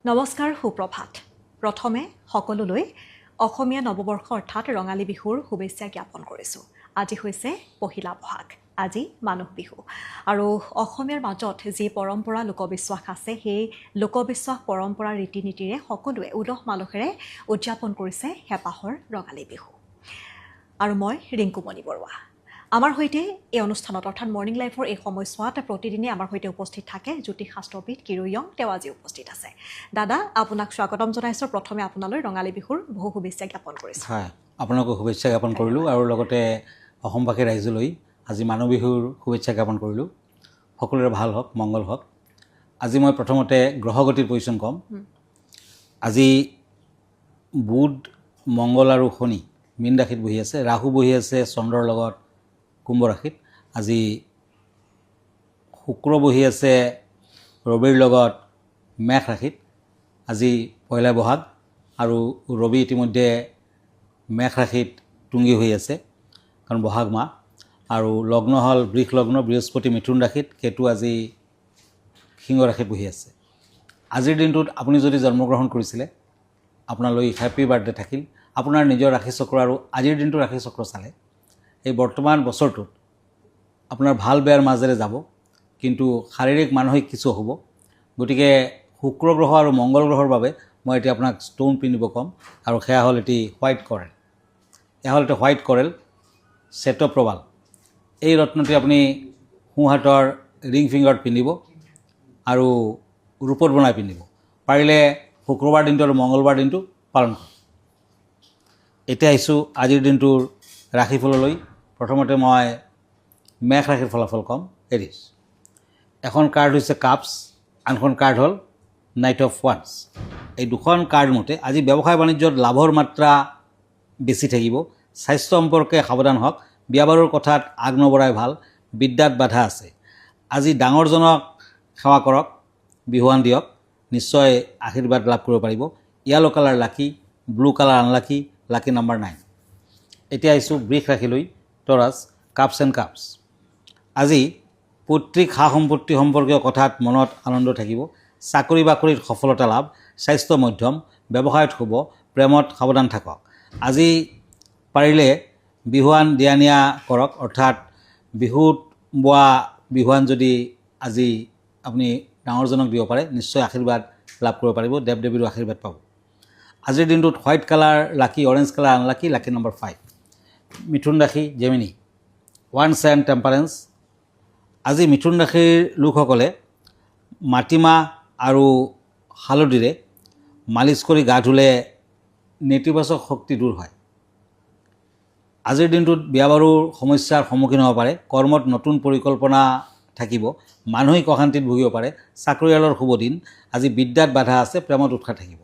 নমস্কাৰ সুপ্ৰভাত প্ৰথমে সকলোলৈ অসমীয়া নৱবৰ্ষ অৰ্থাৎ ৰঙালী বিহুৰ শুভেচ্ছা জ্ঞাপন কৰিছোঁ আজি হৈছে পহিলা বহাগ আজি মানুহ বিহু আৰু অসমীয়াৰ মাজত যি পৰম্পৰা লোকবিশ্বাস আছে সেই লোকবিশ্বাস পৰম্পৰা ৰীতি-নীতিৰে সকলোৱে উলহ মালহেৰে উদযাপন কৰিছে হেপাহৰ ৰঙালী বিহু আৰু মই ৰিংকুমণি বৰুৱা আমাৰ হৈতে এই অনুষ্ঠানত অৰ্থাৎ মৰ্নিং লাইফৰ এই সময়ছোৱাত প্ৰতিদিনে আমাৰ হৈতে উপস্থিত থাকে জ্যোতিষশাস্ত্ৰবিদ কিৰুয়ং তেওঁ আজি উপস্থিত আছে দাদা আপোনাক স্বাগতম জনাইছোঁ প্ৰথমে আপোনালৈ ৰঙালী বিহুৰ বহু শুভেচ্ছা জ্ঞাপন কৰিছোঁ হয় আপোনাকো শুভেচ্ছা জ্ঞাপন কৰিলোঁ আৰু লগতে অসমবাসী ৰাইজলৈ আজি মানুহ বিহুৰ শুভেচ্ছা জ্ঞাপন কৰিলোঁ সকলোৰে ভাল হওক মংগল হওক আজি মই প্ৰথমতে গ্ৰহগতিৰ পজিশ্যন ক'ম আজি বুধ মংগল আৰু শনি মীন ৰাশিত বহি আছে ৰাহু বহি আছে চন্দ্ৰৰ লগত কুম্ভ ৰাশিত আজি শুক্ৰ বহি আছে ৰবিৰ লগত মেষ ৰাশিত আজি পহিলা বহাগ আৰু ৰবি ইতিমধ্যে মেষ ৰাশিত টুংগী হৈ আছে কাৰণ বহাগ মাহ আৰু লগ্ন হ'ল বৃষ লগ্ন বৃহস্পতি মিথুন ৰাশিত কেতু আজি সিংহ ৰাশিত বহি আছে আজিৰ দিনটোত আপুনি যদি জন্মগ্ৰহণ কৰিছিলে আপোনালৈ হেপী বাৰ্থডে থাকিল আপোনাৰ নিজৰ ৰাশি চক্ৰ আৰু আজিৰ দিনটো ৰাশি চক্ৰ চালে এই বৰ্তমান বছৰটোত আপোনাৰ ভাল বেয়াৰ মাজেৰে যাব কিন্তু শাৰীৰিক মানসিক কিছু হ'ব গতিকে শুক্ৰ গ্ৰহ আৰু মংগল গ্ৰহৰ বাবে মই এতিয়া আপোনাক ষ্টোন পিন্ধিব ক'ম আৰু সেয়া হ'ল এটি হোৱাইট কৰেল এয়া হ'ল এটা হোৱাইট কৰেল শ্বেতপ্ৰবাল এই ৰত্নটি আপুনি সোঁহাতৰ ৰিং ফিংগাৰত পিন্ধিব আৰু ৰূপত বনাই পিন্ধিব পাৰিলে শুক্ৰবাৰ দিনটো আৰু মংগলবাৰ দিনটো পালন কৰক এতিয়া আহিছোঁ আজিৰ দিনটোৰ ৰাশিফললৈ প্ৰথমতে মই মেষ ৰাশিৰ ফলাফল ক'ম এৰিছ এখন কাৰ্ড হৈছে কাপছ আনখন কাৰ্ড হ'ল নাইট অফ ওৱান্স এই দুখন কাৰ্ড মতে আজি ব্যৱসায় বাণিজ্যত লাভৰ মাত্ৰা বেছি থাকিব স্বাস্থ্য সম্পৰ্কে সাৱধান হওক বিয়া বাৰুৰ কথাত আগ নবঢ়াই ভাল বিদ্যাত বাধা আছে আজি ডাঙৰজনক সেৱা কৰক বিহুৱান দিয়ক নিশ্চয় আশীৰ্বাদ লাভ কৰিব পাৰিব য়েলো কালাৰ লাকি ব্লু কালাৰ আনলাকি লাকি নাম্বাৰ 9 এতিয়া আহিছোঁ বৃষ ৰাশিলৈ টৰাছ কাপছ এণ্ড কাপছ আজি পৈতৃক সা সম্পত্তি সম্পৰ্কীয় কথাত মনত আনন্দ থাকিব চাকৰি বাকৰিত সফলতা লাভ স্বাস্থ্য মধ্যম ব্যৱসায়ত শুভ প্ৰেমত সাৱধান থাকক আজি পাৰিলে বিহুৱান দিয়া নিয়া কৰক অৰ্থাৎ বিহুত বোৱা বিহুৱান যদি আজি আপুনি ডাঙৰজনক দিব পাৰে নিশ্চয় আশীৰ্বাদ লাভ কৰিব পাৰিব দেৱ দেৱীৰো আশীৰ্বাদ পাব আজিৰ দিনটোত হোৱাইট কালাৰ লাকি অৰেঞ্জ কালাৰ আনলাকি লাকি নম্বৰ 5 মিথুন ৰাশি জেমিনি ওৱান্স এণ্ড টেম্পাৰেঞ্চ আজি মিথুন ৰাশিৰ লোকসকলে মাটিমাহ আৰু হালধিৰে মালিচ কৰি গা ধুলে নেতিবাচক শক্তি দূৰ হয় আজিৰ দিনটোত বিয়া বাৰুৰ সমস্যাৰ সন্মুখীন হ'ব পাৰে কৰ্মত নতুন পৰিকল্পনা থাকিব মানসিক অশান্তিত ভুগিব পাৰে চাকৰিয়ালৰ শুভ দিন আজি বিদ্যাত বাধা আছে প্ৰেমত উৎসাহ থাকিব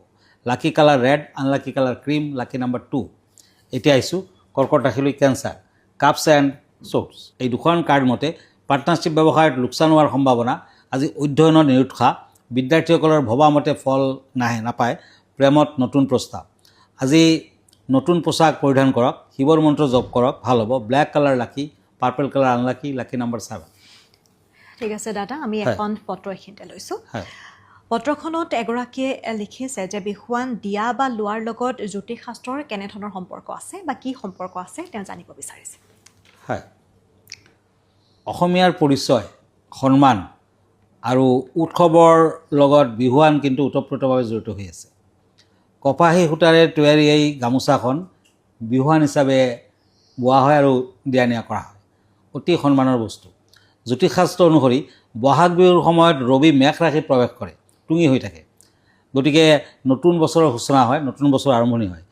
lucky colour red unlucky colour cream lucky number 2 এতিয়া আহিছোঁ কৰ্কট ৰাশিলৈ কেঞ্চাৰ কাপছ এণ্ড শ্বৰ্টছ এই দুখন কাৰ্ড মতে পাৰ্টনাৰশ্বিপ ব্যৱসায়ত লোকচান হোৱাৰ সম্ভাৱনা আজি অধ্যয়নৰ নিৰুৎসাহ বিদ্যাৰ্থীসকলৰ ভবামতে ফল নাপায় প্ৰেমত নতুন প্ৰস্তাৱ আজি নতুন পোচাক পৰিধান কৰক শিৱৰ মন্ত্ৰ জপ কৰক ভাল হ'ব ব্লেক কালাৰ লাকি পাৰ্পল কালাৰ আনলাকি লাকি নাম্বাৰ 7 ঠিক আছে দাদা আমি এখন পত্ৰ এখিনিতে লৈছোঁ পত্ৰখনত এগৰাকীয়ে লিখিছে যে বিহুৱান দিয়া বা লোৱাৰ লগত জ্যোতিষশাস্ত্ৰৰ কেনেধৰণৰ সম্পৰ্ক আছে বা কি সম্পৰ্ক আছে তেওঁ জানিব বিচাৰিছে হয় অসমীয়াৰ পৰিচয় সন্মান আৰু উৎসৱৰ লগত বিহুৱান কিন্তু ওতঃপ্ৰোতভাৱে জড়িত হৈ আছে কপাহী সূতাৰে তৈয়াৰী এই গামোচাখন বিহুৱান হিচাপে বোৱা হয় আৰু দিয়া নিয়া কৰা হয় অতি সন্মানৰ বস্তু জ্যোতিষশাস্ত্ৰ অনুসৰি বহাগ বিহুৰ সময়ত ৰবি মেষ ৰাশিত প্ৰৱেশ কৰে টুঙি হৈ থাকে গতিকে নতুন বছৰৰ সূচনা হয় নতুন বছৰ আৰম্ভণি হয়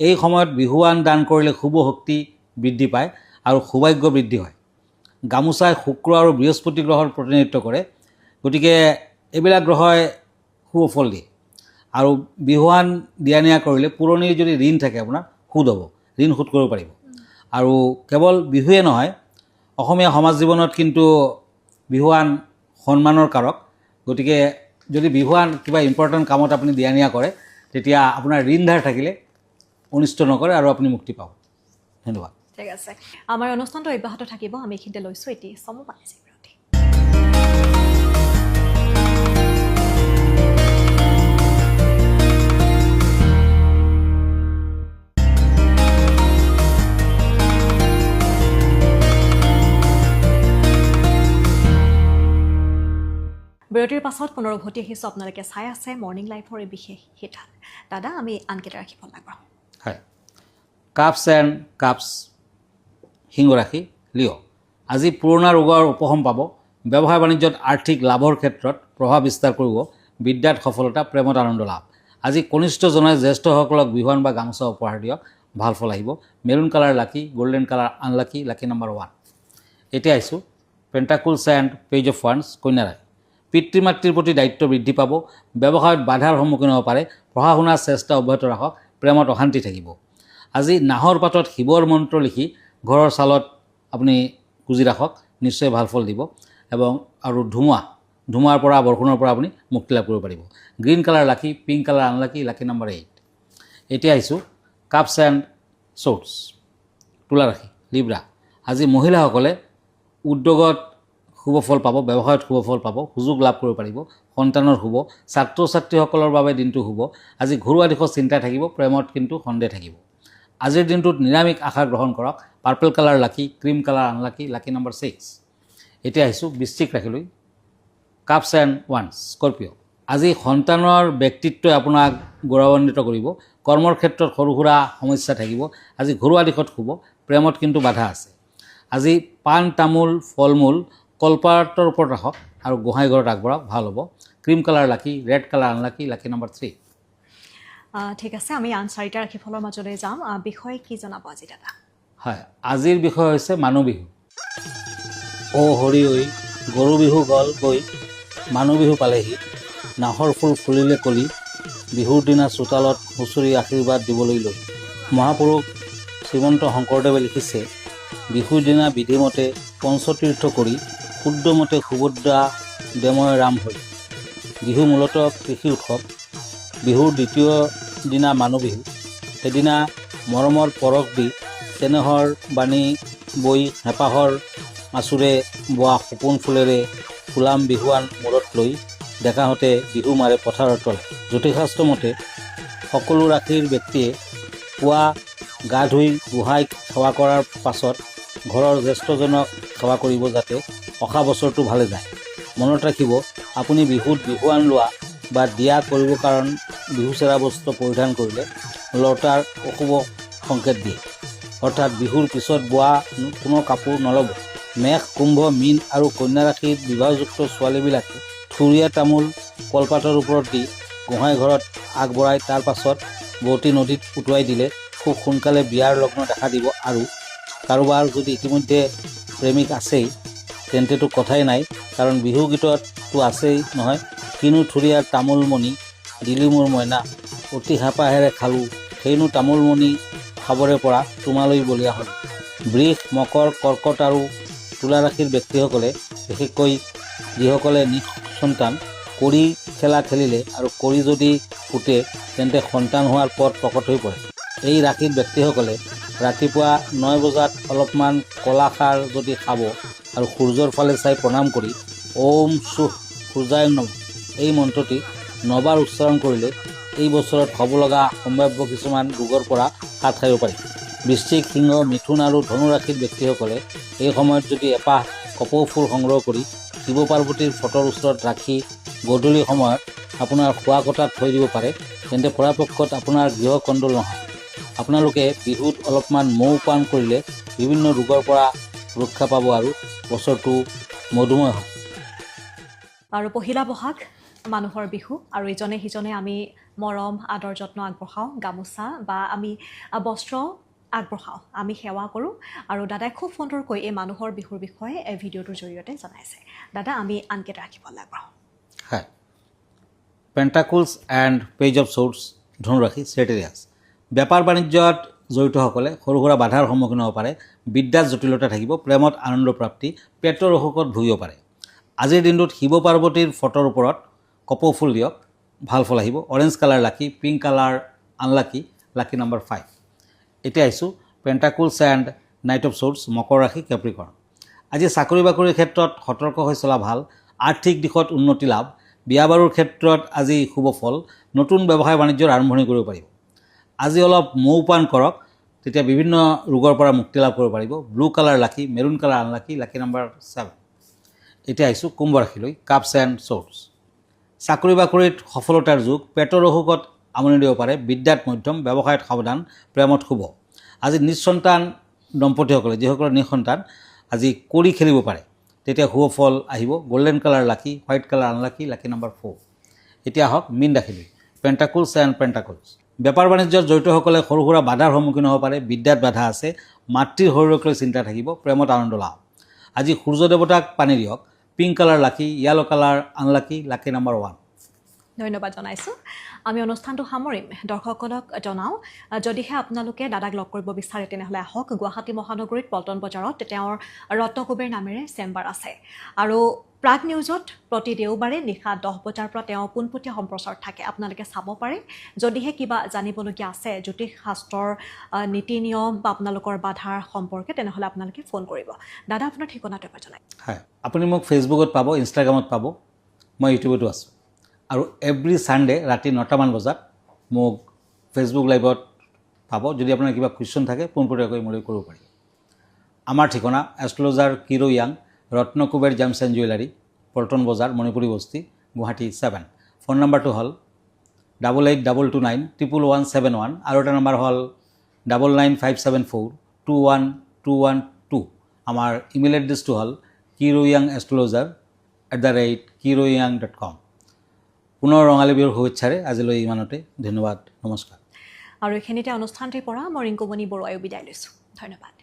এই সময়ত বিহুৱান দান কৰিলে শুভ শক্তি বৃদ্ধি পায় আৰু সৌভাগ্য বৃদ্ধি হয় গামোচাই শুক্ৰ আৰু বৃহস্পতি গ্ৰহৰ প্ৰতিনিধিত্ব কৰে গতিকে এইবিলাক গ্ৰহই শুভ ফল দিয়ে আৰু বিহুৱান দিয়া নিয়া কৰিলে পুৰণি যদি ঋণ থাকে আপোনাৰ সুদ হ'ব ঋণ শোধ কৰিব পাৰিব আৰু কেৱল বিহুৱে নহয় অসমীয়া সমাজ জীৱনত কিন্তু বিহুৱান সন্মানৰ কাৰক গতিকে যদি বিহুৱান কিবা ইম্পৰ্টেণ্ট কামত আপুনি দিয়া নিয়া কৰে তেতিয়া আপোনাৰ ঋণ ধাৰ থাকিলে অনিষ্ট নকৰে আৰু আপুনি মুক্তি পাব ধন্যবাদ ঠিক আছে আমাৰ অনুষ্ঠানটো অব্যাহত থাকিব আমি এইখিনিতে লৈছোঁ এটি সমপানিছে বিৰতিৰ পাছত পুনৰ উভতি আহিছোঁ আপোনালোকে চাই আছে মৰ্ণিং লাইফৰ এই বিশেষ হিতাত দাদা আমি আনকেইটা ৰাখিব লাগিব হয় কাপছ এণ্ড কাপছ সিংহ ৰাশি লিঅ' আজি পুৰণা ৰোগৰ উপশম পাব ব্যৱসায় বাণিজ্যত আৰ্থিক লাভৰ ক্ষেত্ৰত প্ৰভাৱ বিস্তাৰ কৰিব বিদ্যাত সফলতা প্ৰেমত আনন্দ লাভ আজি কনিষ্ঠজনে জ্যেষ্ঠসকলক বিহুৱান বা গামোচা উপহাৰ দিয়ক ভাল ফল আহিব মেৰুণ কালাৰ লাকি গল্ডেন কালাৰ আনলাকি লাকি নম্বৰ 1 এতিয়া আহিছোঁ পেণ্টাকুলছ এণ্ড পেজ অফ ফাণ্ডছ কন্যা ৰাশি পিতৃ মাতৃৰ প্ৰতি দায়িত্ব বৃদ্ধি পাব ব্যৱসায়ত বাধাৰ সন্মুখীন হ'ব পাৰে পঢ়া শুনাৰ চেষ্টা অব্যাহত ৰাখক প্ৰেমত অশান্তি থাকিব আজি নাহৰ পাতত শিৱৰ মন্ত্ৰ লিখি ঘৰৰ ছালত আপুনি গুজি ৰাখক নিশ্চয় ভাল ফল দিব এবং আৰু ধুমুহাৰ পৰা বৰষুণৰ পৰা আপুনি মুক্তি লাভ কৰিব পাৰিব গ্ৰীণ কালাৰ লাকি পিংক কালাৰ আনলাকি লাকি নম্বৰ 8 এতিয়া আহিছোঁ কাপছ এণ্ড শ্বৰ্টছ তুলা ৰাশি লিব্ৰা আজি মহিলাসকলে উদ্যোগত শুভ ফল পাব ব্যৱসায়ত শুভ ফল পাব সুযোগ লাভ কৰিব পাৰিব সন্তানৰ শুভ ছাত্ৰ ছাত্ৰীসকলৰ বাবে দিনটো শুভ আজি ঘৰুৱা দিশত চিন্তা থাকিব প্ৰেমত কিন্তু সন্দেহ থাকিব আজিৰ দিনটোত নিৰামিষ আহাৰ গ্ৰহণ কৰক পাৰ্পল কালাৰ লাকি ক্ৰীম কালাৰ আনলাকি লাকি নম্বৰ 6 এতিয়া আহিছোঁ বৃশ্চিক ৰাশিলৈ কাপছ এণ্ড ওৱান্স স্কৰ্পিঅ' আজি সন্তানৰ ব্যক্তিত্বই আপোনাক গৌৰৱান্বিত কৰিব কৰ্মৰ ক্ষেত্ৰত সৰু সুৰা সমস্যা থাকিব আজি ঘৰুৱা দিশত শুভ প্ৰেমত কিন্তু বাধা আছে আজি পাণ তামোল ফল মূল কলপাতৰ ওপৰত ৰাখক আৰু গোহাঁই ঘৰত আগবঢ়াওক ভাল হ'ব ক্ৰীম কালাৰ লাকি ৰেড কালাৰ আনলাকি লাকি নম্বৰ 3 ঠিক আছে আমি আন চাৰিটা ৰাশিফলৰ মাজলৈ যাম বিষয়ে কি জনাব আজি দাদা হয় আজিৰ বিষয় হৈছে মানুহ বিহু হৰি ঐ গৰু বিহু গ'ল গৈ মানুহ বিহু পালেহি নাহৰ ফুল ফুলিলে কলি বিহুৰ দিনা চোতালত হুঁচৰি আশীৰ্বাদ দিবলৈ লৈ মহাপুৰুষ শ্ৰীমন্ত শংকৰদেৱে লিখিছে বিহুৰ দিনা বিধিমতে পঞ্চতীৰ্থ কৰি শুদ্ধমতে সুভদ্ৰা দেময় ৰাম হৈ বিহু মূলতঃ কৃষি উৎসৱ বিহুৰ দ্বিতীয় দিনা মানুহ বিহু সেইদিনা মৰমৰ পৰশ দি চেনেহৰ বাণী বৈ হেঁপাহৰ আঁচোৰে বোৱা সপোন ফুলেৰে ফুলাম বিহুৱান মূৰত লৈ ডেকাহঁতে বিহু মাৰে পথাৰৰ তলে জ্যোতিষাস্ত্ৰ মতে সকলো ৰাশিৰ ব্যক্তিয়ে পুৱা গা ধুই গোহাঁইক সেৱা কৰাৰ পাছত ঘৰৰ জ্যেষ্ঠজনক সেৱা কৰিব যাতে অহা বছৰটো ভালে যায় মনত ৰাখিব আপুনি বিহুত বিহুৱান লোৱা বা দিয়া কৰিব কাৰণ বিহু চেৰা বস্ত্ৰ পৰিধান কৰিলে লতাৰ অশুভ সংকেত দিয়ে অৰ্থাৎ বিহুৰ পিছত বোৱা কোনো কাপোৰ নল'ব মেষ কুম্ভ মীন আৰু কন্যা ৰাশিৰ বিবাহযুক্ত ছোৱালীবিলাকে থুৰীয়া তামোল কলপাতৰ ওপৰত দি গোহাঁই ঘৰত আগবঢ়াই তাৰ পাছত বোৱতী নদীত উটুৱাই দিলে খুব সোনকালে বিয়াৰ লগ্ন দেখা দিব আৰু কাৰোবাৰ যদি ইতিমধ্যে প্ৰেমিক আছেই তেন্তেতো কথাই নাই কাৰণ বিহু গীতততো আছেই নহয় কিনো থুৰীয়াৰ তামোলমণি দিলি মোৰ মইনা অতি হেঁপাহেৰে খালোঁ সেইনো তামোলমণি খাবৰে পৰা তোমালৈ বলিয়া হ'ল বৃষ মকৰ কৰ্কট আৰু তুলা ৰাশিৰ ব্যক্তিসকলে বিশেষকৈ যিসকলে নিঃসন্তান কৰি খেলা খেলিলে আৰু কৰি যদি ফুটে তেন্তে সন্তান হোৱাৰ পথ প্ৰকট হৈ পৰে এই ৰাশিৰ ব্যক্তিসকলে ৰাতিপুৱা 9 বজাত অলপমান কলা খাৰ যদি খাব আৰু সূৰ্যৰ ফালে চাই প্ৰণাম কৰি ওম সুখ সূৰ্যায় নম এই মন্ত্ৰটি 9 বাৰ উচ্চাৰণ কৰিলে এই বছৰত হ'ব লগা সম্ভাৱ্য কিছুমান ৰোগৰ পৰা হাত সাৰিব পাৰি বৃশ্চিক সিংহ মিথুন আৰু ধনু ৰাশিৰ ব্যক্তিসকলে এই সময়ত যদি এপাহ কপৌ ফুল সংগ্ৰহ কৰি শিৱ পাৰ্বতীৰ ফটোৰ ওচৰত ৰাখি গধূলি সময়ত আপোনাৰ খোৱা কটাত থৈ দিব পাৰে তেন্তে পৰাপক্ষত আপোনাৰ গৃহ কণ্ডল নহয় আপোনালোকে বিহুত অলপমান মৌ পান কৰিলে বিভিন্ন ৰোগৰ পৰা ৰক্ষা পাব আৰু বছৰটো মধুময় হ'ব আৰু পহিলা বহাগ মানুহৰ বিহু আৰু ইজনে সিজনে আমি মৰম আদৰ যত্ন আগবঢ়াওঁ গামোচা বা আমি বস্ত্ৰ আগবঢ়াওঁ আমি সেৱা কৰোঁ আৰু দাদাই খুব সুন্দৰকৈ এই মানুহৰ বিহুৰ বিষয়ে এই ভিডিঅ'টোৰ জৰিয়তে জনাইছে দাদা আমি আনকেইটা ৰাখিব লাগিব হয় পেণ্টাকুলছ এণ্ড পেজ অফ শ্বৰ্টছ ধনুৰাশি চেটেৰিয়াছ বেপাৰ বাণিজ্যত জড়িতসকলে সৰু সুৰা বাধাৰ সন্মুখীন হ'ব পাৰে বিদ্যাত জটিলতা থাকিব প্ৰেমত আনন্দ প্ৰাপ্তি পেটৰ অসুখত ভুগিব পাৰে আজিৰ দিনটোত শিৱ পাৰ্বতীৰ ফটোৰ ওপৰত কপৌ ফুল দিয়ক ভাল ফল আহিব অৰেঞ্জ কালাৰ লাকি পিংক কালাৰ আনলাকি লাকি নম্বৰ 5 এতিয়া আহিছোঁ পেণ্টাকুলছ এণ্ড নাইট অফ শ্বৰ্টছ মকৰ ৰাশি কেপ্ৰিকৰ্ণ আজি চাকৰি বাকৰিৰ ক্ষেত্ৰত সতৰ্ক হৈ চলা ভাল আৰ্থিক দিশত উন্নতি লাভ বিয়া বাৰুৰ ক্ষেত্ৰত আজি শুভ ফল নতুন ব্যৱসায় বাণিজ্যৰ আৰম্ভণি কৰিব পাৰিব আজি অলপ মৌ পান কৰক তেতিয়া বিভিন্ন ৰোগৰ পৰা মুক্তি লাভ কৰিব পাৰিব ব্লু কালাৰ লাকি মেৰুণ কালাৰ আনলাকি লাকি নম্বৰ 7 এতিয়া আহিছোঁ কুম্ভ ৰাশিলৈ, কাপছ এণ্ড ছৰ্ডছ। চাকৰি বাকৰিত সফলতাৰ যুগ, পেটৰ অসুখত আমনি দিব পাৰে, বিদ্যাত মধ্যম, ব্যৱসায়ত সাৱধান, প্ৰেমত শুভ। আজি নিঃসন্তান দম্পতীসকলে যিসকলৰ নিঃসন্তান আজি কৰি খেলিব পাৰে তেতিয়া শুভ ফল আহিব। গল্ডেন কালাৰ লাকি, হোৱাইট কালাৰ আনলাকি, লাকি নাম্বাৰ 4। এতিয়া আহক মীন ৰাশিলৈ, পেণ্টাকুলছ এণ্ড পেণ্টাকুলছ। বেপাৰ বাণিজ্যত জড়িতসকলে সৰু সুৰা বাধাৰ সন্মুখীন হ'ব পাৰে, বিদ্যাত বাধা আছে, মাতৃৰ শৰীৰক লৈ চিন্তা থাকিব, প্ৰেমত আনন্দ লাভ। আজি সূৰ্য দেৱতাক পানী দিয়ক, পিংক কালাৰ লাকি, য়েলো কালাৰ আনলাকি, লাকি নাম্বাৰ 1। ধন্যবাদ জনাইছোঁ। আমি অনুষ্ঠানটো সামৰিম। দৰ্শকসকলক জনাওঁ, যদিহে আপোনালোকে দাদাক লগ কৰিব বিচাৰে তেনেহ'লে আহক। গুৱাহাটী মহানগৰীত পল্টন বজাৰত তেওঁৰ ৰত্নকুবেৰ নামেৰে চেম্বাৰ আছে। আৰু প্ৰাগ নিউজত প্ৰতি দেওবাৰে নিশা 10 বজাৰ পৰা তেওঁ পোনপটীয়া সম্প্ৰচাৰ থাকে, আপোনালোকে চাব পাৰে। যদিহে কিবা জানিবলগীয়া আছে জ্যোতিষ শাস্ত্ৰৰ নীতি নিয়ম বা আপোনালোকৰ বাধাৰ সম্পৰ্কে তেনেহ'লে আপোনালোকে ফোন কৰিব। দাদা আপোনাৰ ঠিকনাটো এবাৰ জনাই। হয়, আপুনি মোক ফেচবুকত পাব, ইনষ্টাগ্ৰামত পাব, মই ইউটিউবতো আছোঁ। আৰু এভৰি ছানডে ৰাতি 9টামান বজাত মোক ফেচবুক লাইভত পাব। যদি আপোনাৰ কিবা কুৱেশ্যন থাকে পোনপটীয়াকৈ মোলৈ কৰিব পাৰি। আমাৰ ঠিকনা এষ্ট্ৰলজাৰ কিৰো য়াং, Ratnakuber gems and jewellery, Paltan Bazar, Manipuri বস্তি, গুৱাহাটী 7। ফোন নাম্বাৰটো হ'ল 8822911171 আৰু এটা নাম্বাৰ হ'ল 9957421212। আমাৰ ইমেইল এড্ৰেছটো হ'ল kiroyangastrologer@kiroyang.com। পুনৰ ৰঙালী বিহুৰ শুভেচ্ছাৰে আজিলৈ ইমানতে। ধন্যবাদ, নমস্কাৰ। আৰু এইখিনিতে অনুষ্ঠানটিৰ পৰা মই ৰিংকুমণি বৰুৱায়ো বিদায় লৈছোঁ। ধন্যবাদ।